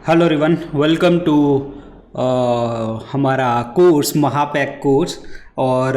Hello everyone, welcome to हमारा course महापैक course. और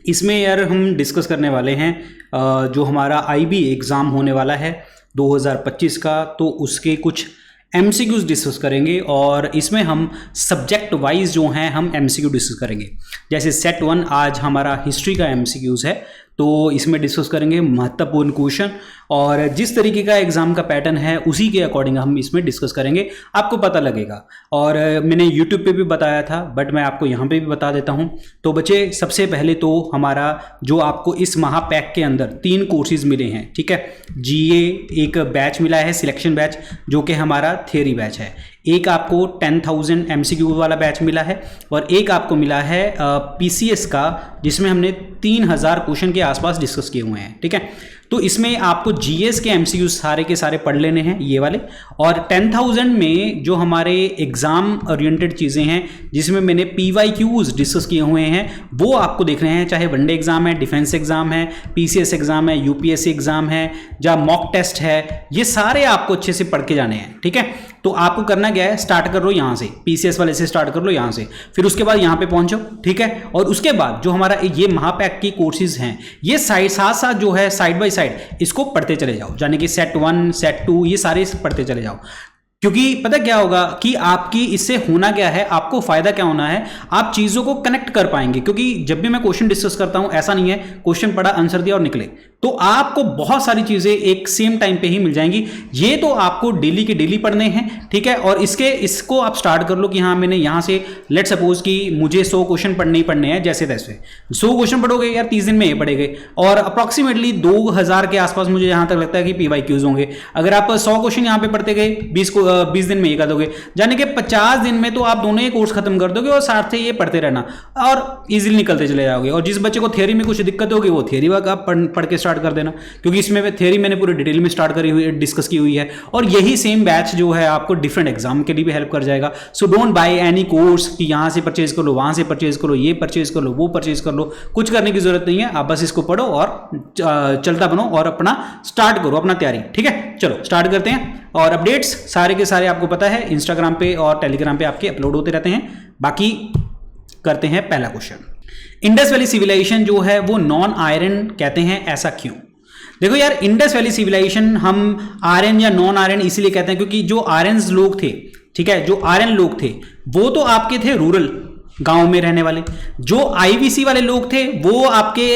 इसमें यार हम डिस्कस करने वाले हैं जो हमारा आईबी एग्ज़ाम होने वाला है 2025 का, तो उसके कुछ एमसीक्यूज़ डिस्कस करेंगे। और इसमें हम सब्जेक्ट वाइज जो हैं हम एमसीक्यू डिस्कस करेंगे। जैसे सेट 1 आज हमारा हिस्ट्री का एमसीक्यूज़ है, तो इसमें डिस्कस करेंगे महत्वपूर्ण क्वेश्चन, और जिस तरीके का एग्ज़ाम का पैटर्न है उसी के अकॉर्डिंग हम इसमें डिस्कस करेंगे, आपको पता लगेगा। और मैंने यूट्यूब पे भी बताया था, बट मैं आपको यहाँ पे भी बता देता हूँ। तो बच्चे, सबसे पहले तो हमारा जो आपको इस महापैक के अंदर 3 कोर्सेज मिले हैं, ठीक है। जीए एक बैच मिला है, सिलेक्शन बैच, जो कि हमारा थियरी बैच है। एक आपको 10,000 एमसीक्यू वाला बैच मिला है, और एक आपको मिला है पीसीएस का, जिसमें हमने 3,000 क्वेश्चन के आसपास डिस्कस किए हुए हैं, ठीक है। तो इसमें आपको जीएस के एमसीक्यू सारे के सारे पढ़ लेने हैं, ये वाले। और 10,000 में जो हमारे एग्जाम ओरिएंटेड चीज़ें हैं, जिसमें मैंने पीवाईक्यूज डिस्कस किए हुए हैं, वो आपको देखने हैं। चाहे वनडे एग्जाम है, डिफेंस एग्जाम है, पीसीएस एग्जाम है, यूपीएससी एग्जाम है, या मॉक टेस्ट है, ये सारे आपको अच्छे से पढ़ के जाने हैं, ठीक है। तो आपको करना क्या है, स्टार्ट कर लो यहाँ से, पीसीएस वाले से स्टार्ट कर लो यहाँ से, फिर उसके बाद यहाँ पे पहुंचो, ठीक है। और उसके बाद जो हमारा ये महापैक की कोर्सेज हैं, ये साथ साथ जो है साइड बाय साइड इसको पढ़ते चले जाओ, यानी कि सेट 1 सेट 2 ये सारे पढ़ते चले जाओ। क्योंकि पता क्या होगा कि आपकी इससे होना क्या है, आपको फायदा क्या होना है, आप चीज़ों को कनेक्ट कर पाएंगे। क्योंकि जब भी मैं क्वेश्चन डिस्कस करता हूं, ऐसा नहीं है क्वेश्चन पढ़ा, आंसर दिया और निकले, तो आपको बहुत सारी चीज़ें एक सेम टाइम पे ही मिल जाएंगी। ये तो आपको डेली के डेली पढ़ने हैं, ठीक है। और इसको आप स्टार्ट कर लो कि हाँ, मैंने यहाँ से लेट सपोज कि मुझे 100 क्वेश्चन पढ़ने ही पढ़ने हैं, जैसे तैसे 100 क्वेश्चन पढ़ोगे यार, 30 दिन में ये पढ़ेंगे, और अप्रॉक्सीमेटली 2000 के आसपास मुझे यहाँ तक लगता है कि पीवाईक्यूज होंगे। अगर आप 100 क्वेश्चन यहाँ पे पढ़ते गए, 20 दिन में ये कर दोगे, यानी कि 50 दिन में तो आप दोनों ही कोर्स खत्म कर दोगे, और साथ ही ये पढ़ते रहना और इजीली निकलते चले जाओगे। और जिस बच्चे को थियरी में कुछ दिक्कत होगी, वो थियरी वर्क आप पढ़ के स्टार्ट कर देना, क्योंकि इसमें थियरी मैंने पूरी डिटेल में स्टार्ट करी हुई है, डिस्कस की हुई है। और यही सेम बैच जो है आपको डिफरेंट एग्जाम के लिए भी हेल्प कर जाएगा। So don't by any course कि यहाँ से परचेज कर लो, वहाँ से परचेज करो, ये परचेज कर लो, वो परचेज कर लो, कुछ करने की जरूरत नहीं है। आप बस इसको पढ़ो और चलता बनो और अपना स्टार्ट करो अपना तैयारी, ठीक है। चलो स्टार्ट करते हैं। और अपडेट्स सारे के सारे आपको पता है इंस्टाग्राम पे और टेलीग्राम पे आपके अपलोड होते रहते हैं। बाकी करते हैं पहला क्वेश्चन। इंडस वैली सिविलाइजेशन जो है वो नॉन आयरन कहते हैं, ऐसा क्यों? देखो यार, इंडस वैली सिविलाइजेशन हम आयरन या नॉन आयरन इसलिए कहते हैं क्योंकि जो आयरन लोग थे, ठीक है, जो आयरन लोग थे वो तो आपके थे रूरल गांव में रहने वाले। जो आईवीसी वाले लोग थे वो आपके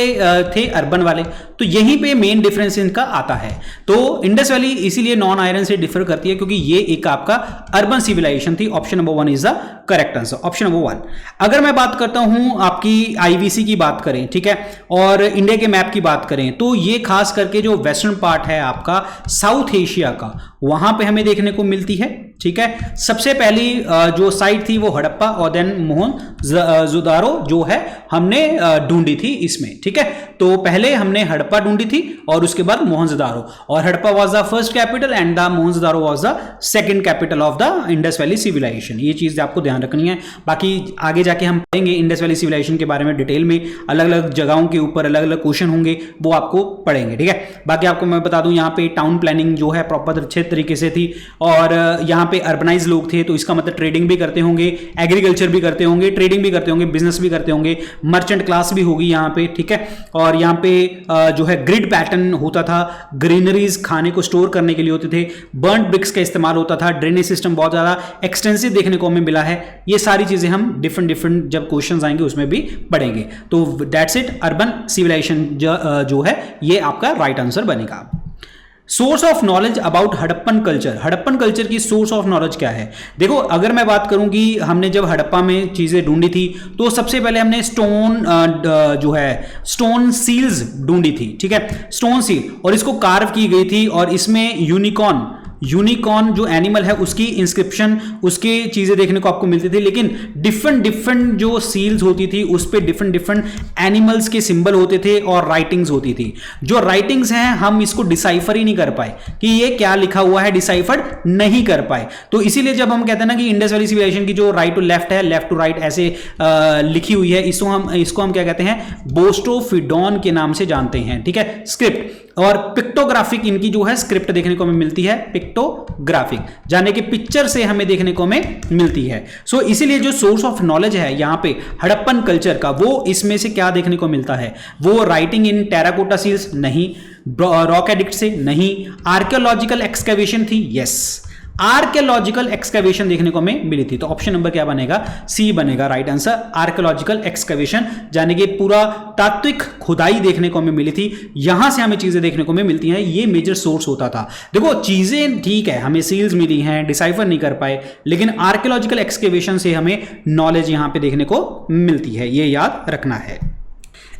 थे अर्बन वाले। तो यहीं पे मेन डिफरेंस इनका आता है। तो इंडस वैली इसीलिए नॉन आयरन से डिफर करती है क्योंकि ये एक आपका अर्बन सिविलाइजेशन थी। Option number 1 is the correct answer, option number 1। अगर मैं बात करता हूं आपकी आईवीसी की बात करें, ठीक है, और इंडिया के मैप की बात करें, तो ये खास करके जो वेस्टर्न पार्ट है आपका साउथ एशिया का, वहां पे हमें देखने को मिलती है, ठीक है। सबसे पहली जो साइट थी वो हड़प्पा, और देन मोहनजोदारो जो है हमने ढूंढी थी इसमें, ठीक है। तो पहले हमने हड़प्पा ढूंढी थी और उसके बाद मोहनजोदारो, और Harappa was the first capital and the Mohenjodaro was the second capital of the Indus valley civilisation. ये चीज आपको ध्यान रखनी है। बाकी आगे जाके हम पढ़ेंगे इंडस वैली सिविलाइजेशन के बारे में डिटेल में, अलग अलग जगहों के ऊपर अलग अलग क्वेश्चन होंगे, वो आपको पढ़ेंगे, ठीक है। बाकी आपको मैं बता दूं, यहाँ पे टाउन प्लानिंग जो है प्रॉपर अच्छे तरीके से थी, और यहाँ पे अर्बनाइज लोग थे, तो इसका मतलब ट्रेडिंग भी करते होंगे, एग्रीकल्चर भी करते होंगे, ट्रेडिंग भी करते होंगे, बिजनेस भी करते होंगे, मर्चेंट क्लास भी होगी यहाँ पे, ठीक है। और यहाँ पे जो है ग्रिड पैटर्न होता था, ग्रीनरीज खाने को स्टोर करने के लिए होते थे, बर्न्ड ब्रिक्स का इस्तेमाल होता था, ड्रेनेज सिस्टम बहुत ज्यादा एक्सटेंसिव देखने को हमें मिला है। ये सारी चीजें हम डिफरेंट जब क्वेश्चंस आएंगे उसमें भी पढ़ेंगे। तो दैट्स इट, अर्बन सिविलाइजेशन जो है ये आपका राइट आंसर बनेगा। Source of knowledge about Harappan culture, Harappan culture की सोर्स ऑफ नॉलेज क्या है? देखो, अगर मैं बात करूं कि हमने जब हड़प्पा में चीजें ढूंढी थी, तो सबसे पहले हमने जो है स्टोन सील्स ढूंढी थी, ठीक है, स्टोन सील, और इसको कार्व की गई थी, और इसमें यूनिकॉर्न जो एनिमल है उसकी इंस्क्रिप्शन, उसकी चीजें देखने को आपको मिलती थी। लेकिन डिफरेंट जो सील्स होती थी उस पे डिफरेंट एनिमल्स के सिंबल होते थे और राइटिंग्स होती थी। जो राइटिंग्स हैं हम इसको डिसाइफर ही नहीं कर पाए कि ये क्या लिखा हुआ है, डिसाइफर नहीं कर पाए। तो इसीलिए जब हम कहते हैं ना कि इंडस वैली सिविलाइजेशन की जो राइट टू लेफ्ट है, लेफ्ट टू राइट ऐसे लिखी हुई है, इसको हम क्या कहते हैं, बोस्टोफिडॉन के नाम से जानते हैं, ठीक है। स्क्रिप्ट और पिक्टोग्राफिक इनकी जो है स्क्रिप्ट देखने को हमें मिलती है, पिक्टोग्राफिक, यानी कि पिक्चर से हमें देखने को हमें मिलती है। सो इसीलिए जो सोर्स ऑफ नॉलेज है यहां पे हड़प्पन कल्चर का, वो इसमें से क्या देखने को मिलता है, वो राइटिंग इन टेराकोटा सील्स नहीं, रॉक एडिक्ट से नहीं, आर्कियोलॉजिकल एक्सकैवेशन थी, यस आर्कियोलॉजिकल एक्सकैवेशन देखने को हमें मिली थी। तो ऑप्शन नंबर क्या बनेगा, सी बनेगा राइट आंसर, आर्कियोलॉजिकल एक्सकैवेशन, यानी कि पूरा तात्विक खुदाई देखने को हमें मिली थी, यहां से हमें चीजें देखने को हमें मिलती हैं, ये मेजर सोर्स होता था। देखो चीजें ठीक है, हमें सील्स मिली हैं, डिसाइफर नहीं कर पाए, लेकिन आर्कियोलॉजिकल एक्सकैवेशन से हमें नॉलेज यहां पे देखने को मिलती है, ये याद रखना है।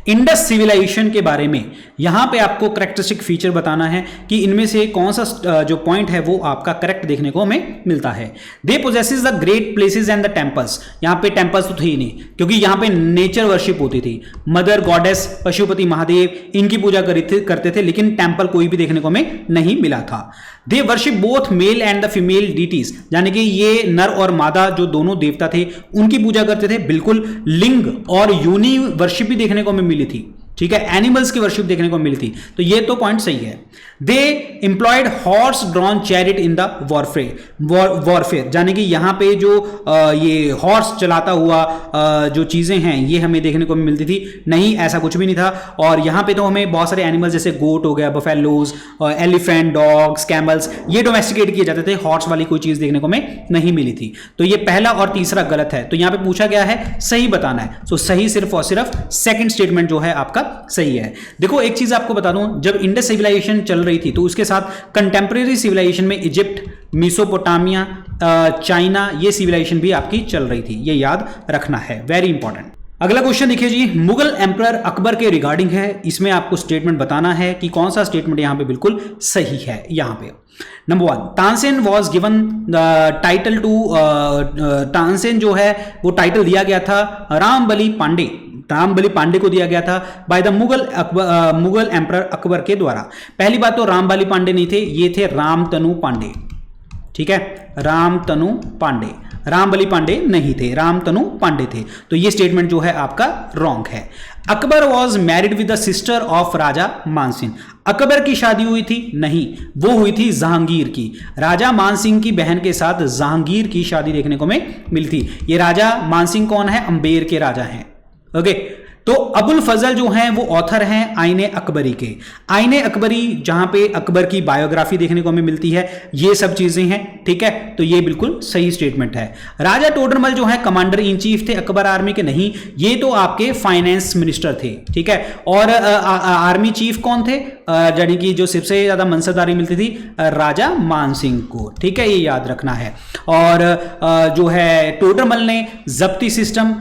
इंडस सिविलाइजेशन के बारे में यहां पे आपको करेक्टरिस्टिक फीचर बताना है कि इनमें से कौन सा जो पॉइंट है वो आपका करेक्ट देखने को हमें मिलता है। They possesses the great places and the temples, यहां पे टेम्पल्स तो थे ही नहीं, क्योंकि यहां पे नेचर वर्शिप होती थी, मदर गॉडेस पशुपति महादेव इनकी पूजा करते थे, लेकिन टेम्पल कोई भी देखने को हमें नहीं मिला था। They worship both male and the female deities, यानी कि ये नर और मादा जो दोनों देवता थे उनकी पूजा करते थे, बिल्कुल लिंग और यूनि वर्शिप भी देखने को हमें मिली थी, ठीक है, एनिमल्स की वर्शिप देखने को मिली थी, तो ये तो पॉइंट सही है। They employed horse drawn chariot in the warfare, यानी कि यहां पे जो ये हॉर्स चलाता हुआ जो चीजें हैं ये हमें देखने को मिलती थी, नहीं ऐसा कुछ भी नहीं था। और यहां पे तो हमें बहुत सारे एनिमल्स जैसे गोट हो गया, बफेलोज, एलिफेंट, डॉग्स, कैमल्स, ये डोमेस्टिकेट किए जाते थे, हॉर्स वाली कोई चीज देखने को हमें नहीं मिली थी। तो ये पहला और तीसरा गलत है, तो यहां पे पूछा गया है सही बताना है, तो सही सिर्फ और सिर्फ सेकंड स्टेटमेंट जो है आपका सही है। देखो एक चीज आपको बता दूं, जब इंडस सिविलाइजेशन चल रही थी तो उसके साथ कंटेम्प्रेरी सिविलाइजेशन में इजिप्ट, मेसोपोटामिया, चाइना, ये सिविलाइजेशन भी आपकी चल रही थी, ये याद रखना है, वेरी इंपॉर्टेंट। अगला क्वेश्चन देखिए जी, मुगल एम्परर अकबर के रिगार्डिंग है, इसमें आपको स्टेटमेंट बताना है कि कौन सा स्टेटमेंट यहां पे बिल्कुल सही है। यहां पे number 1, Tansen was given the title to, Tansen जो है वो टाइटल दिया गया था रामबली पांडे, रामबली पांडे को दिया गया था by the Mughal emperor Akbar के द्वारा। पहली बात तो रामबली पांडे नहीं थे, ये थे रामतनु पांडे, ठीक है, रामतनु पांडे, रामबली पांडे नहीं थे, रामतनु पांडे थे, तो ये स्टेटमेंट जो है आपका रॉन्ग है। Akbar was married with the sister of Raja Man Singh, Akbar की शादी हुई थी, नहीं, वो हुई थी जहांगीर की, राजा मानसिंह की बहन के साथ जहांगीर की शादी देखने को हमें मिलती। ये राजा मानसिंह कौन है, अंबेर के राजा हैं, ओके। तो अबुल फजल जो हैं वो ऑथर हैं आईने अकबरी के, आईने अकबरी जहां पे अकबर की बायोग्राफी देखने को हमें मिलती है, ये सब चीजें हैं, ठीक है, तो ये बिल्कुल सही स्टेटमेंट है। राजा टोडरमल जो है कमांडर इन चीफ थे अकबर आर्मी के, नहीं, ये तो आपके फाइनेंस मिनिस्टर थे, ठीक है। और आर्मी चीफ कौन थे, यानी कि जो सबसे ज्यादा मनसबदारी मिलती थी राजा मानसिंह को, ठीक है, ये याद रखना है। और जो है टोडरमल ने जब्ती सिस्टम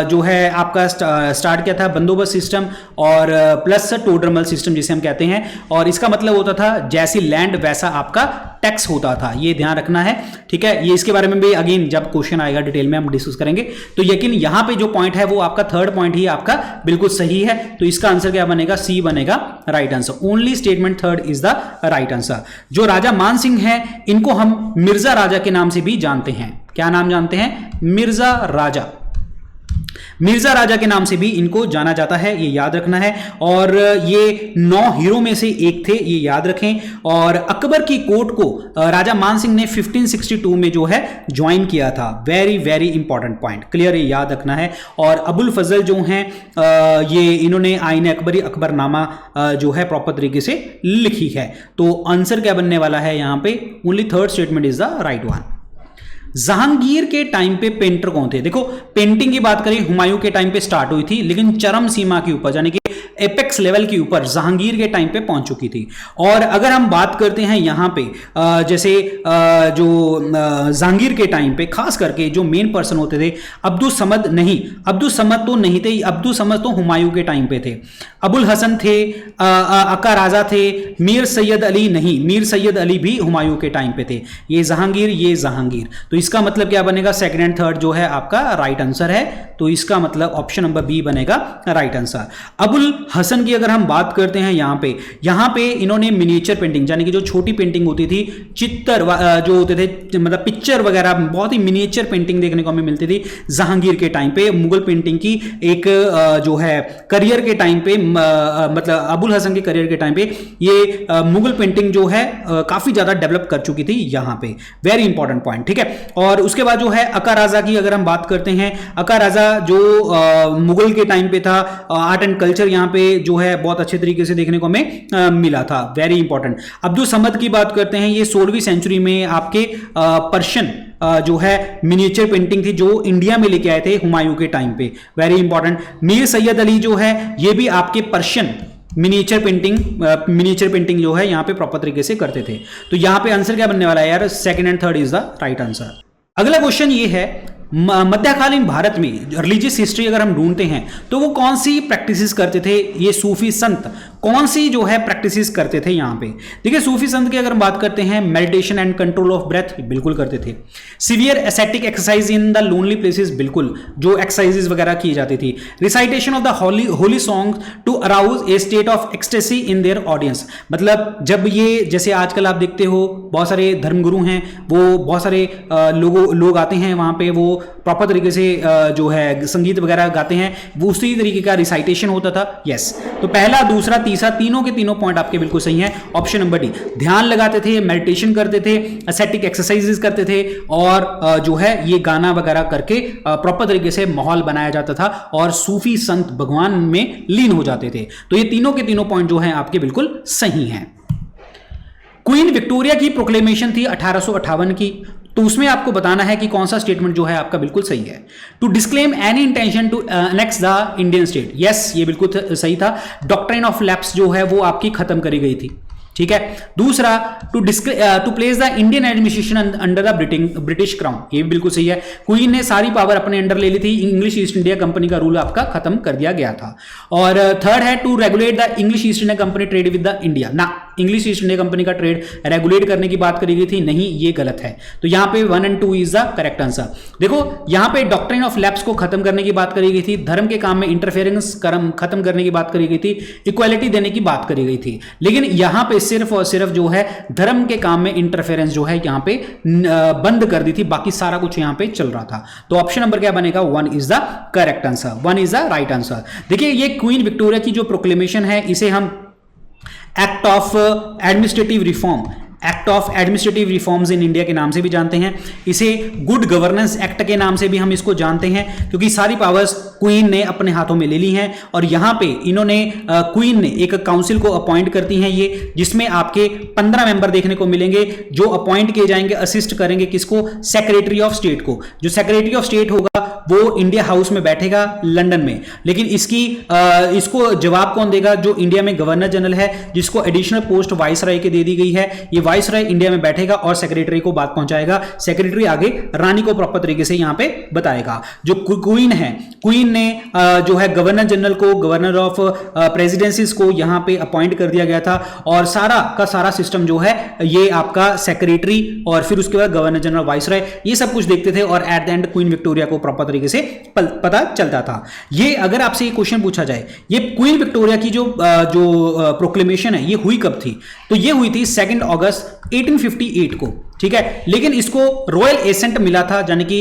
जो है आपका स्टार्ट किया था, बंदोबस्त सिस्टम और प्लस टोडरमल सिस्टम जिसे हम कहते हैं, और इसका मतलब होता था जैसी लैंड वैसा आपका टैक्स होता था, ये ध्यान रखना है, ठीक है। ये इसके बारे में भी अगेन जब क्वेश्चन आएगा डिटेल में हम डिस्कस करेंगे। तो यकीन यहां पे जो पॉइंट है वो आपका थर्ड पॉइंट ही आपका बिल्कुल सही है, तो इसका आंसर क्या बनेगा, सी बनेगा right answer. Only statement third is the right answer. जो राजा मानसिंह है इनको हम मिर्जा राजा के नाम से भी जानते हैं, क्या नाम जानते हैं, मिर्जा राजा, मिर्जा राजा के नाम से भी इनको जाना जाता है, ये याद रखना है। और ये 9 हीरो में से एक थे, ये याद रखें। और अकबर की कोर्ट को राजा मानसिंह ने 1562 में जो है ज्वाइन किया था, very very important point, clear, ये याद रखना है। और अबुल फजल जो हैं ये इन्होंने आईने अकबरी, अकबरनामा जो है प्रॉपर तरीके से लिखी है। तो आंसर क्या बनने वाला है यहाँ पे, only third statement is the right one. Jahangir के टाइम पे पेंटर कौन थे, देखो पेंटिंग की बात करें हुमायूं के टाइम पे स्टार्ट हुई थी, लेकिन चरम सीमा के ऊपर यानी कि एपेक्स लेवल के ऊपर जहांगीर के टाइम पे पहुंच चुकी थी। और अगर हम बात करते हैं यहां पे जैसे जो जहांगीर के टाइम पे खास करके जो मेन पर्सन होते थे, अब्दुल समद नहीं, अब्दुल समद तो नहीं थे, अब्दुल समद तो हुमायूं के टाइम पे थे, अबुल हसन थे, अका राजा थे, मीर सैयद अली नहीं, मीर सैयद अली भी हुमायूं के टाइम पे थे। ये जहांगीर, तो इसका मतलब क्या बनेगा, सेकंड एंड थर्ड जो है आपका राइट आंसर है, तो इसका मतलब ऑप्शन नंबर बी बनेगा राइट आंसर। अबुल हसन की अगर हम बात करते हैं यहाँ पे इन्होंने मिनिएचर पेंटिंग यानी कि जो छोटी पेंटिंग होती थी, चित्र जो होते थे मतलब पिक्चर वगैरह, बहुत ही मिनिएचर पेंटिंग देखने को हमें मिलती थी जहांगीर के टाइम पे। मुगल पेंटिंग की एक जो है करियर के टाइम पे, मतलब अबुल हसन के करियर के टाइम पे ये मुगल पेंटिंग जो है काफी ज्यादा डेवलप कर चुकी थी यहाँ पे। वेरी इंपॉर्टेंट पॉइंट, ठीक है। और उसके बाद जो है अका राजा की अगर हम बात करते हैं, अका राजा जो मुगल के टाइम पे था, आर्ट एंड कल्चर यहाँ पे जो है बहुत अच्छे तरीके से देखने को हमें मिला था। Very important. अब्दुल समद की बात करते हैं, ये 16वीं सेंचुरी में आपके पर्शियन जो है मिनिएचर पेंटिंग थी जो इंडिया में लेके आए थे हुमायूं के टाइम पे। Very important. मीर सैयद अली जो है ये भी आपके पर्शियन मिनिएचर पेंटिंग जो है यहाँ पे प्रॉपर तरीके से करते थे। तो यहाँ पे आंसर क्या बनने वाला है यार? Second and third is the right answer. अगला क्वेश्चन ये है, मध्यकालीन भारत में रिलीजियस हिस्ट्री अगर हम ढूंढते हैं तो वो कौन सी प्रैक्टिसेस करते थे, ये सूफी संत कौन सी जो है प्रैक्टिसेस करते थे यहाँ पे? देखिए सूफी संत की अगर हम बात करते हैं, meditation and control of breath बिल्कुल करते थे। Severe ascetic exercise in the lonely places, बिल्कुल जो एक्सरसाइजेस वगैरह की जाती थी। Recitation of the holy song to arouse a state of ecstasy in their audience, मतलब जब ये जैसे आजकल आप देखते हो बहुत सारे धर्मगुरु हैं, वो बहुत सारे लोग आते हैं वहां पे, वो प्रॉपर तरीके से जो है संगीत वगैरह गाते हैं, वो उसी तरीके का रिसाइटेशन होता था। यस, तो पहला, दूसरा, तीसरा तीनों के तीनों पॉइंट आपके बिल्कुल सही हैं। ऑप्शन नंबर डी, ध्यान लगाते थे, मेडिटेशन करते थे, एसेटिक एक्सरसाइजेस करते थे और जो है ये गाना वगैरह करके प्रॉपर तरीके से माहौल बनाया जाता था और सूफी संत भगवान में लीन हो जाते थे। तो ये तीनों के तीनों पॉइंट जो हैं आपके बिल्कुल सही हैं। क्वीन विक्टोरिया की प्रोक्लेमेशन थी 1858 की, तो उसमें आपको बताना है कि कौन सा स्टेटमेंट जो है आपका बिल्कुल सही है। To disclaim any intention to annex the Indian state, yes ये बिल्कुल सही था। डॉक्ट्रिन ऑफ लैप्स जो है वो आपकी खत्म करी गई थी, ठीक है। दूसरा, to place the Indian administration under the British crown, ये भी बिल्कुल सही है। क्वीन ने सारी पावर अपने अंडर ले ली थी, इंग्लिश ईस्ट इंडिया कंपनी का रूल आपका खत्म कर दिया गया था। और थर्ड है, to regulate the English East India company trade with the India, ना इंग्लिश ईस्ट इंडिया कंपनी का ट्रेड रेगुलेट करने की बात करी गई थी, नहीं ये गलत है। तो यहां पे 1 और 2 इज द करेक्ट आंसर। देखो यहां पे डॉक्ट्रिन ऑफ लैप्स को खत्म करने की बात करी गई थी, धर्म के काम में इंटरफेरेंस खत्म करने की बात करी गई थी, इक्वालिटी देने की बात करी गई थी, लेकिन यहां पे सिर्फ और सिर्फ जो है धर्म के काम में इंटरफेरेंस जो है यहां पे बंद कर दी थी, बाकी सारा कुछ यहां पे चल रहा था। तो ऑप्शन नंबर क्या बनेगा? 1 is the correct answer, 1 is the right answer. देखिए ये क्वीन विक्टोरिया की जो प्रोक्लेमेशन है, इसे हम act of administrative reforms in India के नाम से भी जानते हैं, इसे गुड गवर्नेंस एक्ट के नाम से भी हम इसको जानते हैं, क्योंकि सारी पावर्स क्वीन ने अपने हाथों में ले ली हैं। और यहां पे इन्होंने क्वीन ने एक काउंसिल को अपॉइंट करती हैं ये, जिसमें आपके 15 मेंबर देखने को मिलेंगे जो अपॉइंट किए जाएंगे, असिस्ट करेंगे किसको? सेक्रेटरी ऑफ स्टेट को। जो सेक्रेटरी ऑफ स्टेट होगा वो इंडिया हाउस में बैठेगा लंदन में, लेकिन इसको जवाब कौन देगा? जो इंडिया में गवर्नर जनरल है, जिसको एडिशनल पोस्ट वाइसराय के दे दी गई है। ये वाइसराय इंडिया में बैठेगा और सेक्रेटरी को बात पहुंचाएगा, सेक्रेटरी आगे रानी को प्रॉपर तरीके से यहां पे बताएगा। जो क्वीन है, क्वीन ने जो है गवर्नर जनरल को, गवर्नर ऑफ प्रेसिडेंसीज को यहां पे अपॉइंट कर दिया गया था, और सारा का सारा सिस्टम जो है ये आपका सेक्रेटरी और फिर उसके बाद गवर्नर जनरल, वाइसराय, ये सब कुछ देखते थे और at the end queen Victoria को प्रॉपर तरीके से पता चलता था। ये अगर आपसे ये क्वेश्चन पूछा जाए, ये क्वीन विक्टोरिया की जो प्रोक्लेमेशन है ये हुई कब थी? तो ये हुई थी 2 अगस्त 1858 को, ठीक है। लेकिन इसको रॉयल एसेंट मिला था, यानी कि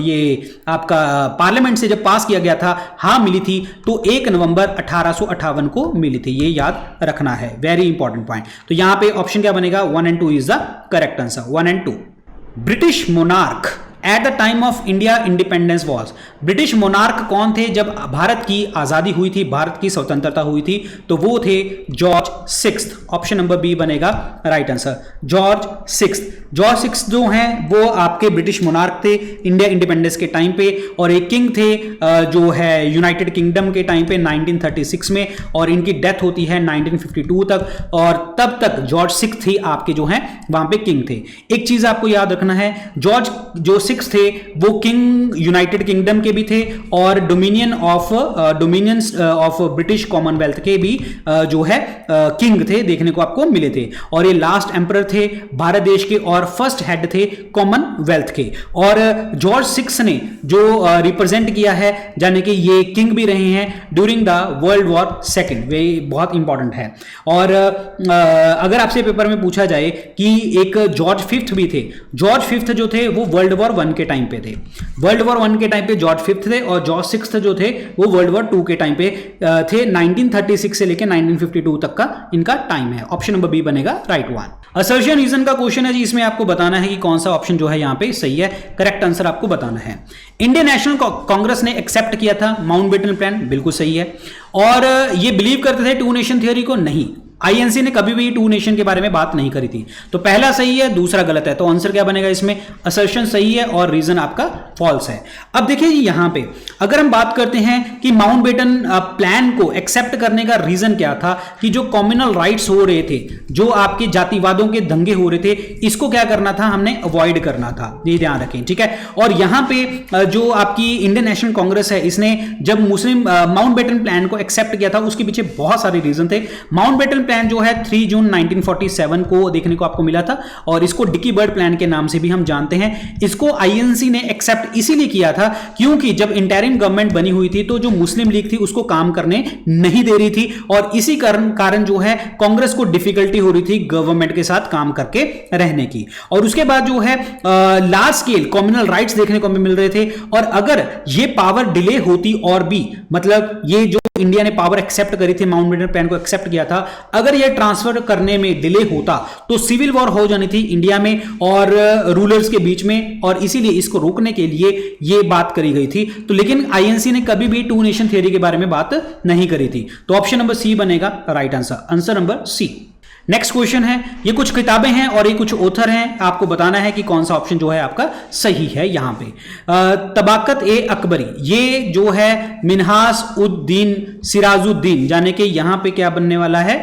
ये आपका पार्लियामेंट से जब पास किया गया था, हाँ मिली थी, तो 1 नवंबर 1858 को मिली थी, ये याद रखना है। Very important point. तो यहां पे ऑप्शन क्या बनेगा? 1 और 2 इज द करेक्ट आंसर, 1 और 2। British monarch at the time of India independence was, British monarch कौन थे जब भारत की आजादी हुई थी, भारत की स्वतंत्रता हुई थी? तो वो थे जॉर्ज 6। ऑप्शन नंबर बी बनेगा राइट आंसर, जॉर्ज 6। जॉर्ज 6 जो हैं वो आपके ब्रिटिश मोनार्क थे इंडिया इंडिपेंडेंस के टाइम पे, और एक किंग थे जो है यूनाइटेड किंगडम के टाइम पे 1936 में, और इनकी डेथ होती है 1952 तक, और तब तक जॉर्ज 6 ही आपके जो हैं वहां पे किंग थे। एक चीज आपको याद रखना है, जॉर्ज जो सिक्स थे वो किंग यूनाइटेड किंगडम के भी थे और डोमिनियंस ऑफ ब्रिटिश कॉमनवेल्थ के भी जो है किंग थे, देखने को आपको मिले थे। और ये लास्ट एम्परर थे भारत देश के और फर्स्ट हेड थे कॉमनवेल्थ के। और जॉर्ज सिक्स ने जो रिप्रेजेंट किया है, जाने कि ये किंग भी रहे हैं during the world war second, वे बहुत इंपॉर्टेंट है। और अगर आपसे पेपर में पूछा जाए कि एक जॉर्ज फिफ्थ भी थे, जॉर्ज फिफ्थ जो थे वो वर्ल्ड वॉर वन के टाइम पे थे, वर्ल्ड वॉर वन के टाइम पे जॉर्ज फिफ्थ थे, और जॉर्ज सिक्स्थ जो थे वो वर्ल्ड वॉर टू के टाइम पे थे। 1936 से लेकर 1952 तक का इनका टाइम है। ऑप्शन नंबर बी बनेगा राइट वन। असर्शन रीजन का क्वेश्चन है जी, इसमें आपको बताना है कि कौन सा ऑप्शन जो है यहां पे सही है, करेक्ट आंसर आपको बताना है। इंडियन नेशनल कांग्रेस ने एक्सेप्ट किया था माउंटबेटन प्लान, बिल्कुल सही है। और ये बिलीव करते थे टू नेशन थ्योरी को, नहीं, आईएनसी ने कभी भी टू नेशन के बारे में बात नहीं करी थी। तो पहला सही है, दूसरा गलत है, तो आंसर क्या बनेगा इसमें, असर्शन सही है और रीजन आपका फॉल्स है। अब देखिए यहां पे अगर हम बात करते हैं कि माउंटबेटन प्लान को एक्सेप्ट करने का रीजन क्या था, कि जो कम्युनल राइट्स हो रहे थे, जो आपके जातिवादों के दंगे हो रहे थे, इसको क्या करना था, हमने अवॉइड करना था, ये ध्यान रखें, ठीक है। और यहां पे जो आपकी इंडियन नेशनल कांग्रेस है, इसने जब मुस्लिम माउंटबेटन प्लान को एक्सेप्ट किया था, उसके पीछे बहुत सारे रीजन थे। माउंटबेटन प्लान जो है 3 जून 1947 को देखने को आपको मिला था, और इसको डिकी बर्ड प्लान के नाम से भी हम जानते हैं। इसको आईएनसी ने एक्सेप्ट इसीलिए किया था क्योंकि जब इंटरिम गवर्नमेंट बनी हुई थी तो जो मुस्लिम लीग थी उसको काम करने नहीं दे रही थी, और इसी कारण जो है कांग्रेस को डिफिकल्टी हो रही थी गवर्नमेंट के साथ काम करके रहने की। और उसके बाद जो है लार्ज स्केल कम्युनल राइट्स देखने को मिल रहे थे, और अगर ये पावर डिले होती और भी, मतलब ये जो इंडिया ने पावर एक्सेप्ट करी थी, माउंटबेटन प्लान को एक्सेप्ट किया था, अगर ये ट्रांसफर करने में डिले होता तो सिविल वॉर हो जानी थी इंडिया में और रूलर्स के बीच में, और इसीलिए इसको रोकने के लिए ये बात करी गई थी। तो लेकिन आईएनसी ने कभी भी टू नेशन थ्योरी के बारे में बात नहीं करी थी, तो ऑप्शन नंबर सी बनेगा right answer, answer number C. Next question है, ये कुछ किताबें हैं और ये कुछ ऑथर हैं, आपको बताना है कि कौन सा ऑप्शन जो है आपका सही है। यहां पे तबाकत ए अकबरी, ये जो है मिनहास उद्दीन सिराजुद्दीन, यानी कि यहां पे क्या बनने वाला है,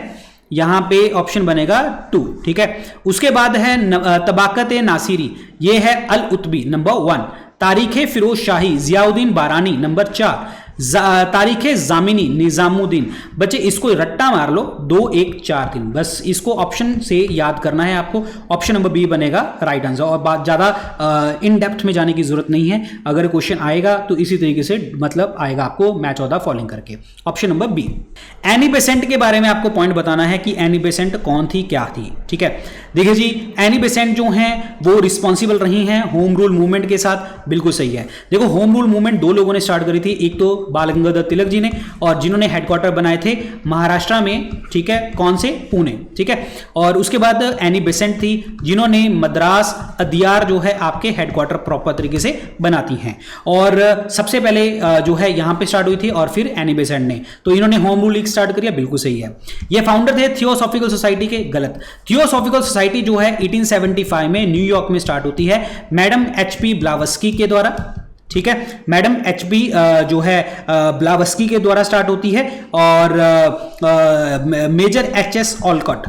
यहां पे ऑप्शन बनेगा 2, ठीक है। उसके बाद है तबाकत ए नासिरी, ये है अल उतबी नंबर 1, तारीख फिरोज शाही जियाउद्दीन बारानी नंबर 4, तारीख जामिनी निजामुद्दीन। बच्चे इसको रट्टा मार लो 2 1 4 3, बस इसको ऑप्शन से याद करना है आपको। ऑप्शन नंबर बी बनेगा राइट आंसर, और बात ज्यादा इन डेप्थ में जाने की जरूरत नहीं है। अगर क्वेश्चन आएगा तो इसी तरीके से मतलब आएगा आपको मैच ऑफ द फॉलोइंग करके। Option number B. Annie Besant के बारे में आपको पॉइंट बताना है कि एनी बेसेंट कौन थी, क्या थी, ठीक है। देखिए जी, एनी बेसेंट जो हैं वो रिस्पॉन्सिबल रही हैं होम रूल मूवमेंट के साथ, बिल्कुल सही है। देखो होम रूल मूवमेंट 2 लोगों ने स्टार्ट करी थी, एक तो बाल गंगाधर तिलक जी ने, और जिन्होंने हेडक्वार्टर बनाए थे महाराष्ट्र में, ठीक है, कौन से, पुणे, ठीक है। और उसके बाद एनी बेसेंट थी जिन्होंने मद्रास अदियार जो है आपके हेडक्वार्टर प्रॉपर तरीके से बनाती हैं, और सबसे पहले जो है यहां पे स्टार्ट हुई थी, और फिर एनी बेसेंट ने, तो इन्होंने होम रूल लीग स्टार्ट किया, बिल्कुल सही है। ये फाउंडर थे थियोसॉफिकल सोसाइटी के, गलत। थियोसॉफिकल सोसाइटी जो है 1875 में न्यूयॉर्क में स्टार्ट होती है मैडम एचपी ब्लावस्की के द्वारा, ठीक है। मैडम एचपी जो है ब्लावस्की के द्वारा स्टार्ट होती है, और मेजर एचएस ऑलकॉट,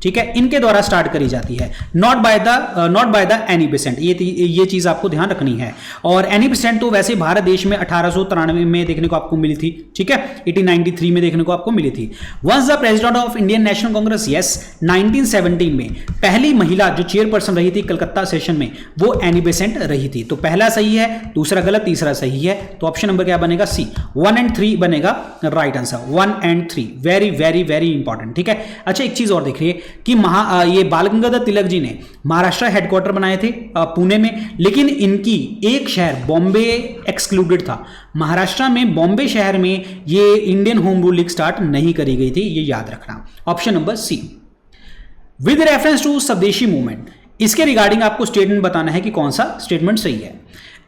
ठीक है, इनके द्वारा स्टार्ट करी जाती है, not by the Annie Besant. ये चीज आपको ध्यान रखनी है। और एनी बेसेंट तो वैसे भारत देश में 1893 में देखने को आपको मिली थी, ठीक है, 1893 में देखने को आपको मिली थी। Once the president of Indian National Congress, yes, 1917 में पहली महिला जो चेयरपर्सन रही थी कलकत्ता सेशन में, वो एनी बेसेंट रही थी। तो पहला सही है, दूसरा गलत, तीसरा सही है, तो ऑप्शन नंबर क्या बनेगा, सी। 1 और 3 बनेगा राइट आंसर, 1 और 3, वेरी वेरी वेरी इंपॉर्टेंट, ठीक है। अच्छा, एक चीज और देखिए कि ये बाल गंगाधर तिलक जी ने महाराष्ट्र हेडक्वार्टर बनाए थे पुणे में, लेकिन इनकी एक शहर बॉम्बे एक्सक्लूडेड था। महाराष्ट्र में बॉम्बे शहर में ये इंडियन होम रूल लीग स्टार्ट नहीं करी गई थी, ये याद रखना। Option number C. With reference to swadeshi movement, इसके रिगार्डिंग आपको स्टेटमेंट बताना है कि कौन सा स्टेटमेंट सही है।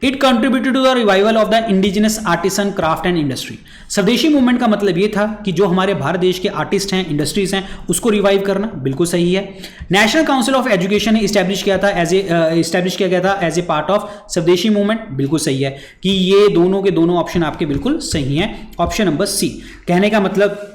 It contributed to the revival of the indigenous artisan craft and industry. Swadeshi movement का मतलब ये था कि जो हमारे भारत देश के आर्टिस्ट हैं, इंडस्ट्रीज हैं, उसको रिवाइव करना, बिल्कुल सही है। नेशनल काउंसिल ऑफ एजुकेशन ने इस्टेब्लिश किया गया था एज ए पार्ट ऑफ स्वदेशी मूवमेंट, बिल्कुल सही है कि ये दोनों के दोनों ऑप्शन आपके बिल्कुल सही हैं। Option number C. कहने का मतलब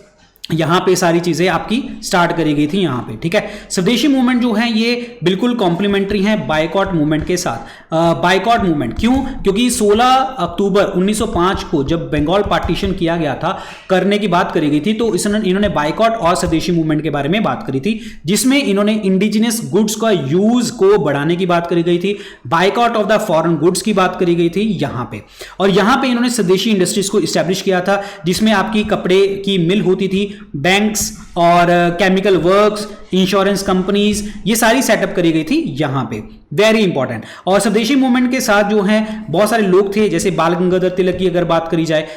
यहाँ पे सारी चीजें आपकी स्टार्ट करी गई थी यहाँ पे, ठीक है। स्वदेशी मूवमेंट जो है ये बिल्कुल कॉम्प्लीमेंट्री है बायकॉट मूवमेंट के साथ। बायकॉट मूवमेंट क्यों? क्योंकि 16 अक्टूबर 1905 को जब बंगाल पार्टीशन किया गया था, करने की बात करी गई थी, तो इन्होंने बायकॉट और स्वदेशी मूवमेंट के बारे में बात करी थी, जिसमें इन्होंने इंडिजिनस गुड्स का यूज को बढ़ाने की बात करी गई थी, boycott of the foreign goods की बात करी गई थी यहाँ पे। और यहाँ पे इन्होंने स्वदेशी इंडस्ट्रीज को इस्टेब्लिश किया था, जिसमें आपकी कपड़े की मिल होती थी, बैंक्स और केमिकल वर्क्स, इंश्योरेंस कंपनीज, ये सारी सेटअप करी गई थी यहाँ पे, वेरी इंपॉर्टेंट। और स्वदेशी मूवमेंट के साथ जो है बहुत सारे लोग थे, जैसे बाल गंगाधर तिलक की अगर बात करी जाए,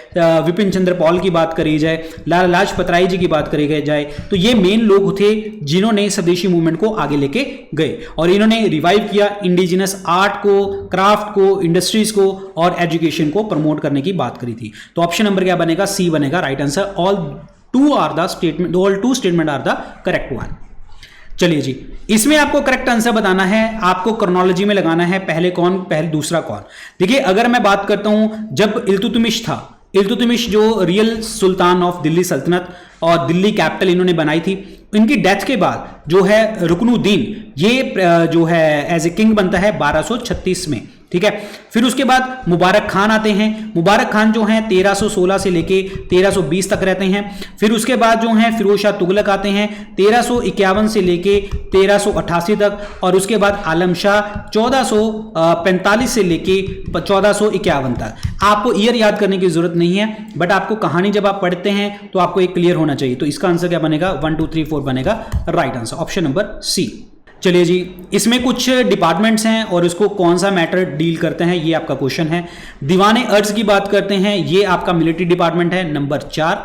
विपिन चंद्र पॉल की बात करी जाए, लाला लाजपत राय जी की बात करी जाए, तो ये मेन लोग थे जिन्होंने स्वदेशी मूवमेंट को आगे लेके गए। और इन्होंने रिवाइव किया इंडिजिनस आर्ट को, क्राफ्ट को, इंडस्ट्रीज को और एजुकेशन को प्रमोट करने की बात करी थी। तो ऑप्शन नंबर क्या बनेगा? सी बनेगा right answer. All two statement are the correct one. चलिए जी, इसमें आपको करेक्ट आंसर बताना है, आपको क्रोनोलॉजी में लगाना है, पहले कौन, पहले दूसरा कौन। देखिए, अगर मैं बात करता हूं जब इल्तुतमिश था, इल्तुतमिश जो रियल सुल्तान ऑफ दिल्ली सल्तनत और दिल्ली कैपिटल इन्होंने बनाई थी, इनकी डेथ के बाद जो है रुकनुद्दीन ये जो है एज ए किंग बनता है 1236 में, ठीक है। फिर उसके बाद मुबारक खान आते हैं। मुबारक खान जो हैं 1316 से लेके 1320 तक रहते हैं। फिर उसके बाद जो हैं फिरोज शाह तुगलक आते हैं 1351 से लेके 1388 तक। और उसके बाद आलम शाह 1445 से लेके 1451 तक। आपको ईयर याद करने की जरूरत नहीं है, बट आपको कहानी जब आप पढ़ते हैं तो आपको एक क्लियर होना चाहिए। तो इसका आंसर क्या बनेगा? 1 2 3 4 बनेगा right answer, option number C. चलिए जी, इसमें कुछ डिपार्टमेंट्स हैं और इसको कौन सा मैटर डील करते हैं ये आपका क्वेश्चन है। दीवाने अर्ज की बात करते हैं, ये आपका मिलिट्री डिपार्टमेंट है नंबर 4।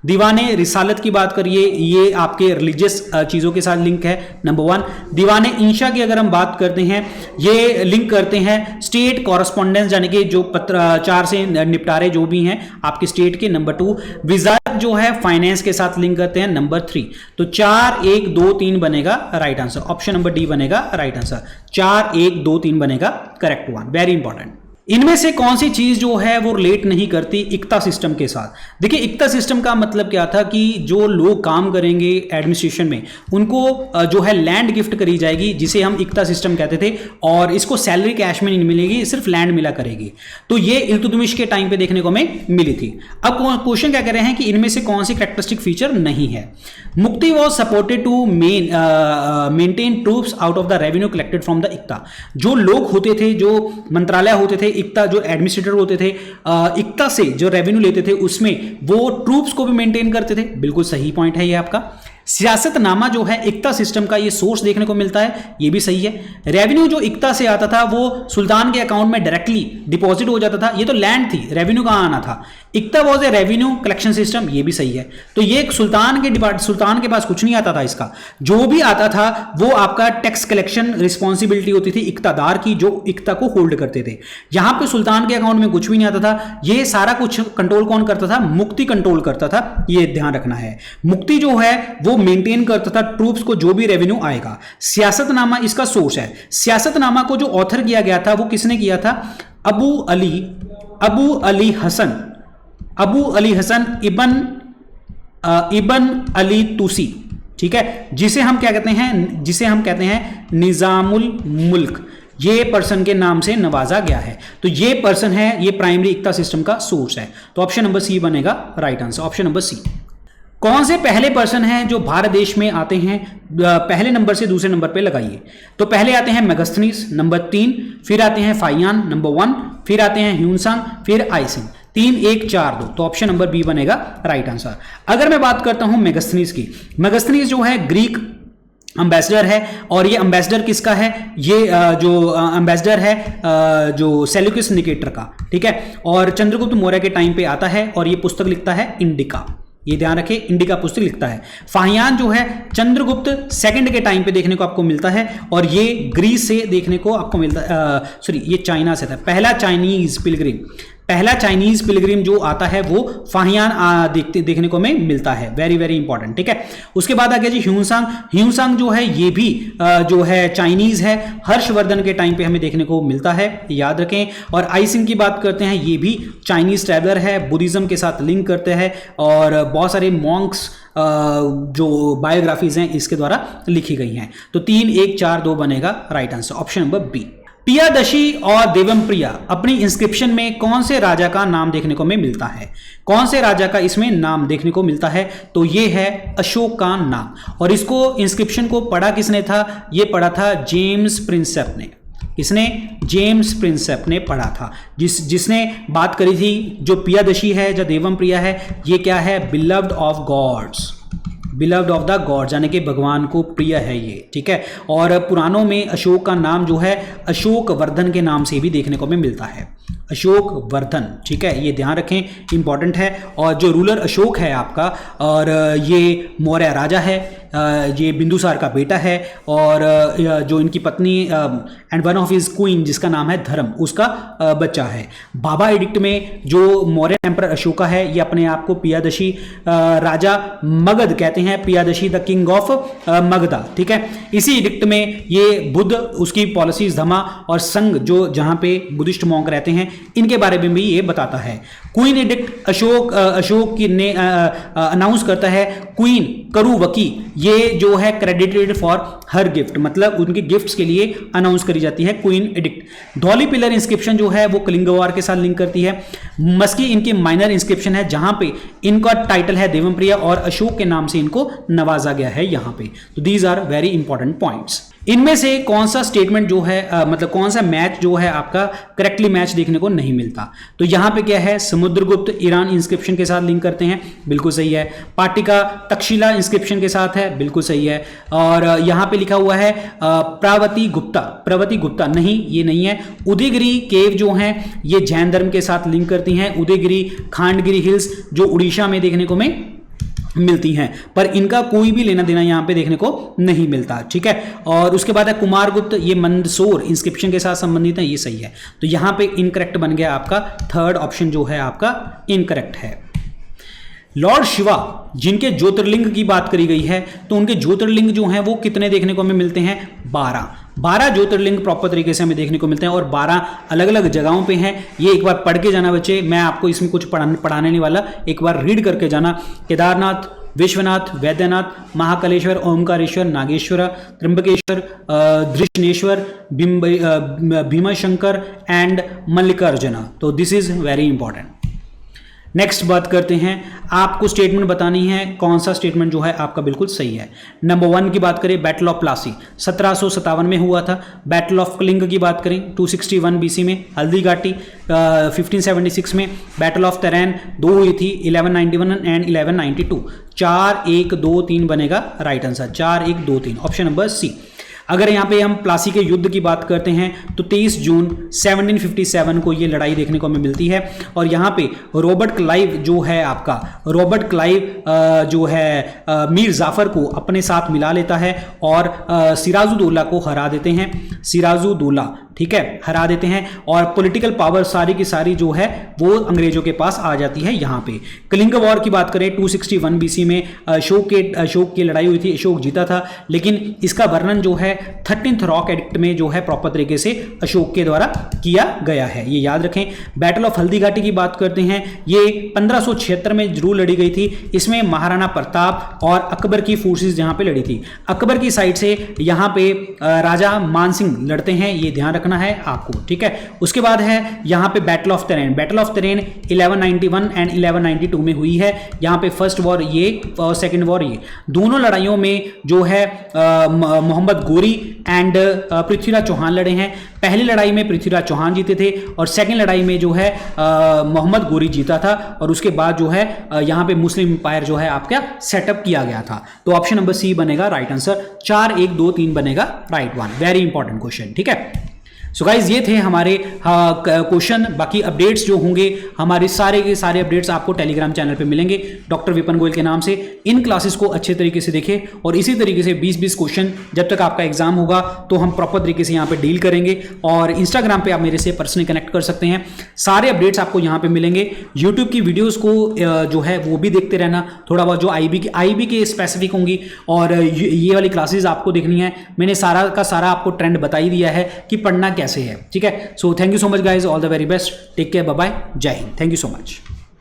दीवाने रिसालत की बात करिए, ये आपके रिलीजियस चीज़ों के साथ लिंक है नंबर 1। दीवाने इंशा की अगर हम बात करते हैं, ये लिंक करते हैं स्टेट कॉरस्पॉन्डेंस, यानी कि जो पत्राचार से निपटारे जो भी हैं आपके स्टेट के, नंबर 2। विजारत जो है फाइनेंस के साथ लिंक करते हैं नंबर 3। तो 4 1 2 3 बनेगा right answer, option number D बनेगा राइट आंसर। 4 1 2 3 बनेगा करेक्ट वन, वेरी इंपॉर्टेंट। इनमें से कौन सी चीज जो है वो रिलेट नहीं करती इक्ता सिस्टम के साथ? देखिए, इक्ता सिस्टम का मतलब क्या था कि जो लोग काम करेंगे एडमिनिस्ट्रेशन में, उनको जो है लैंड गिफ्ट करी जाएगी, जिसे हम इक्ता सिस्टम कहते थे, और इसको सैलरी कैश में नहीं मिलेगी, सिर्फ लैंड मिला करेगी। तो ये इल्तुतमिश के टाइम पे देखने को हमें मिली थी। अब क्वेश्चन क्या कह रहे हैं कि इनमें से कौन सी कैरेक्टरिस्टिक फीचर नहीं है? Muqti was supported to maintain troops out of the revenue collected from the iqta. जो लोग होते थे, जो मंत्रालय होते थे, इक्ता जो एडमिनिस्ट्रेटर होते थे, इक्ता से जो रेवेन्यू लेते थे उसमें वो ट्रूप्स को भी मेंटेन करते थे। बिल्कुल सही पॉइंट है ये आपका। सियासतनामा जो है इक्ता सिस्टम का ये सोर्स देखने को मिलता है, ये भी सही है। रेवेन्यू जो इक्ता से आता था वो सुल्तान के अकाउंट में डायरेक्टली डिपॉजिट हो जाता था, ये तो लैंड थी, रेवेन्यू कहाँ आना था? Iqta was a revenue collection system, ये भी सही है। तो ये सुल्तान के पास कुछ नहीं आता था, इसका जो भी आता था वो आपका टैक्स कलेक्शन रिस्पॉन्सिबिलिटी होती थी इक्तादार की, जो इक्ता को होल्ड करते थे। यहां पे सुल्तान के अकाउंट में कुछ भी नहीं आता था, ये सारा कुछ कंट्रोल कौन करता था? मुक्ति कंट्रोल करता था, ये ध्यान रखना है। मुक्ति जो है वो मेंटेन करता था ट्रूप्स को, जो भी रेवेन्यू आएगा। सियासतनामा इसका सोर्स है। सियासतनामा को जो ऑथर किया गया था वो किसने किया था? अबू अली हसन इबन अली तूसी, ठीक है, जिसे हम कहते हैं निजामुल मुल्क। ये पर्सन के नाम से नवाजा गया है। तो ये पर्सन है, ये प्राइमरी इक्ता सिस्टम का सोर्स है। तो ऑप्शन नंबर सी बनेगा right answer, option number C. कौन से पहले पर्सन हैं जो भारत देश में आते हैं? पहले नंबर से दूसरे नंबर पे लगाइए। तो पहले आते हैं मेगास्थनीज नंबर 3, फिर आते हैं फाइयान नंबर 1, फिर आते हैं ह्यूनसांग, फिर आइसिंग। 3 1 4 2, तो ऑप्शन नंबर बी बनेगा राइट आंसर। अगर मैं बात करता हूं मेगास्थनीज की, मेगास्थनीज जो है ग्रीक एम्बेसडर है, और ये एम्बेसडर किसका है? ये जो एम्बेसडर है जो सेल्यूकस निकेटर का, ठीक है, और चंद्रगुप्त मौर्य के टाइम पे आता है, और ये पुस्तक लिखता है इंडिका। ये ध्यान रखें, इंडिका पुस्तक लिखता है। फाहियान जो है चंद्रगुप्त सेकंड के टाइम पे देखने को आपको मिलता है, और ये ग्रीस से देखने को आपको मिलता है, ये चाइना से था। पहला चाइनीज पिलग्रिम जो आता है वो फाहियान देखने को हमें मिलता है, वेरी वेरी इंपॉर्टेंट, ठीक है। उसके बाद आ गया जी ह्यूनसांग जो है ये भी जो है चाइनीज है, हर्षवर्धन के टाइम पे हमें देखने को मिलता है, याद रखें। और आइसिंग की बात करते हैं, ये भी चाइनीज ट्रैवलर है, बुद्धिज्म के साथ लिंक करते हैं, और बहुत सारे मॉन्क्स जो बायोग्राफीज हैं इसके द्वारा लिखी गई हैं। तो 3, 1, 4, 2 बनेगा right answer, option number B. Piyadasi और देवमप्रिया अपनी इंस्क्रिप्शन में कौन से राजा का नाम देखने को हमें मिलता है? कौन से राजा का इसमें नाम देखने को मिलता है? तो ये है अशोक का नाम। और इसको इंस्क्रिप्शन को पढ़ा किसने था? ये पढ़ा था जेम्स प्रिंसेप ने। इसने जेम्स प्रिंसेप ने पढ़ा था, जिसने बात करी थी जो पियादशी है, जो देवमप्रिया है, ये क्या है? Beloved of gods, beloved of the gods, यानी कि भगवान को प्रिय है ये, ठीक है। और पुराणों में अशोक का नाम जो है अशोक वर्धन के नाम से भी देखने को हमें मिलता है, अशोक वर्धन, ठीक है, ये ध्यान रखें, इंपॉर्टेंट है। और जो रूलर अशोक है आपका, और ये मौर्य राजा है, ये बिंदुसार का बेटा है, और जो इनकी पत्नी and one of his queen जिसका नाम है धर्म, उसका बच्चा है। बाबा एडिक्ट में जो मौर्य एम्परर अशोका है, ये अपने आप को पियादशी राजा मगध कहते हैं, पियादशी द किंग ऑफ मगधा, ठीक है। इसी एडिक्ट में ये बुद्ध, उसकी पॉलिसीज, धमा और संघ, जो जहां पे बुद्धिस्ट मॉन्क रहते हैं, इनके बारे में भी ये बताता है। क्वीन एडिक्ट अशोक की ने अनाउंस करता है क्वीन करुवकी, ये जो है क्रेडिटेड फॉर हर गिफ्ट, मतलब उनके गिफ्ट्स के लिए अनाउंस करी जाती है queen addict. Dhauli pillar inscription जो है वो कलिंग वार के साथ लिंक करती है। मस्की इनकी माइनर इंस्क्रिप्शन है, जहां पे इनका टाइटल है देवमप्रिया और अशोक के नाम से इनको नवाजा गया है यहां पे। तो these are very important points. इनमें से कौन सा स्टेटमेंट जो है मतलब कौन सा मैच जो है आपका करेक्टली मैच देखने को नहीं मिलता? तो यहां पे क्या है? समुद्रगुप्त ईरान इंस्क्रिप्शन के साथ लिंक करते हैं, बिल्कुल सही है। पाटिका तक्षशिला इंस्क्रिप्शन के साथ है, बिल्कुल सही है। और यहां पे लिखा हुआ है प्रवती गुप्ता, नहीं, ये नहीं है। उदयगिरी केव जो हैं ये जैन धर्म के साथ लिंक करती हैं। उदयगिरी, खांडगिरी हिल्स जो उड़ीसा में देखने को हमें मिलती हैं, पर इनका कोई भी लेना देना यहां पे देखने को नहीं मिलता, ठीक है। और उसके बाद है कुमारगुप्त, ये मंदसौर इंस्क्रिप्शन के साथ संबंधित है, ये सही है। तो यहां पे इनकरेक्ट बन गया आपका थर्ड ऑप्शन जो है आपका इनकरेक्ट है। लॉर्ड शिवा जिनके ज्योतिर्लिंग की बात करी गई है, तो उनके ज्योतिर्लिंग जो हैं वो कितने देखने को हमें मिलते हैं? 12 ज्योतिर्लिंग प्रॉपर तरीके से हमें देखने को मिलते हैं, और 12 अलग अलग जगहों पे हैं। ये एक बार पढ़ के जाना बच्चे, मैं आपको इसमें कुछ पढ़ाने नहीं वाला, एक बार रीड करके जाना। केदारनाथ, विश्वनाथ, वैद्यनाथ, महाकालेश्वर, ओमकारेश्वर, नागेश्वर, त्र्यंबकेश्वर, धृष्णेश्वर, भीमाशंकर एंड मल्लिकार्जुना। तो this is very important. Next बात करते हैं, आपको स्टेटमेंट बतानी है, कौन सा स्टेटमेंट जो है आपका बिल्कुल सही है। नंबर 1 की बात करें, बैटल ऑफ प्लासी 1757 में हुआ था। बैटल ऑफ कलिंग की बात करें 261 BC में। हल्दी घाटी 1576 में। बैटल ऑफ तैरैन 2 हुई थी 1191 एंड 1192। 4, 1, 2, 3 बनेगा right answer, 4, 1, 2, 3, option number C. अगर यहाँ पे हम प्लासी के युद्ध की बात करते हैं तो 23 जून 1757 को ये लड़ाई देखने को हमें मिलती है। और यहाँ पे रॉबर्ट क्लाइव जो है आपका, रॉबर्ट क्लाइव जो है मीर जाफर को अपने साथ मिला लेता है और सिराजुद्दौला को हरा देते हैं। सिराजुद्दौला, ठीक है, हरा देते हैं, और पॉलिटिकल पावर सारी की सारी जो है वो अंग्रेजों के पास आ जाती है। यहाँ पे कलिंग वॉर की बात करें 261 BC में अशोक की लड़ाई हुई थी, अशोक जीता था, लेकिन इसका वर्णन जो है 13th रॉक एडिक्ट में जो है प्रॉपर तरीके से अशोक के द्वारा किया गया है, ये याद रखें। बैटल ऑफ हल्दी घाटी की बात करते हैं, ये 1576 में जरूर लड़ी गई थी। इसमें महाराणा प्रताप और अकबर की फोर्सेस जहां पे लड़ी थी। अकबर की साइड से यहां पे राजा मानसिंह लड़ते हैं, ये ध्यान रखना है आपको, ठीक है। उसके बाद है यहां पे बैटल ऑफ तरेन। बैटल ऑफ तरेन 1191 एंड 1192 में हुई है। यहां पे फर्स्ट वॉर ये और सेकंड वॉर ये, दोनों लड़ाइयों में जो है मोहम्मद गोरी एंड पृथ्वीराज चौहान लड़े हैं। पहली लड़ाई में पृथ्वीराज चौहान जीते थे और सेकंड लड़ाई में जो है मोहम्मद गोरी जीता था, और उसके बाद जो है यहां पे मुस्लिम एम्पायर जो है आपका सेटअप किया गया था। तो ऑप्शन नंबर सी बनेगा राइट आंसर, 4, 1, 2, 3 बनेगा right one. Very important question, ठीक है। सो गाइज ये थे हमारे क्वेश्चन। बाकी अपडेट्स जो होंगे हमारे सारे के सारे अपडेट्स आपको टेलीग्राम चैनल पे मिलेंगे डॉक्टर विपिन गोयल के नाम से। इन क्लासेस को अच्छे तरीके से देखें और इसी तरीके से 20-20 क्वेश्चन जब तक आपका एग्जाम होगा तो हम प्रॉपर तरीके से यहाँ पे डील करेंगे। और इंस्टाग्राम पे आप मेरे से पर्सनली कनेक्ट कर सकते हैं, सारे अपडेट्स आपको यहाँ पे मिलेंगे। यूट्यूब की वीडियोज़ को जो है वो भी देखते रहना, थोड़ा बहुत जो IB के स्पेसिफिक होंगी और ये वाली क्लासेज आपको देखनी है। मैंने सारा का सारा आपको ट्रेंड बता ही दिया है कि पढ़ना कैसे है, ठीक है। So thank you so much guys, all the very best, take care, bye bye, Jai Hind, thank you so much.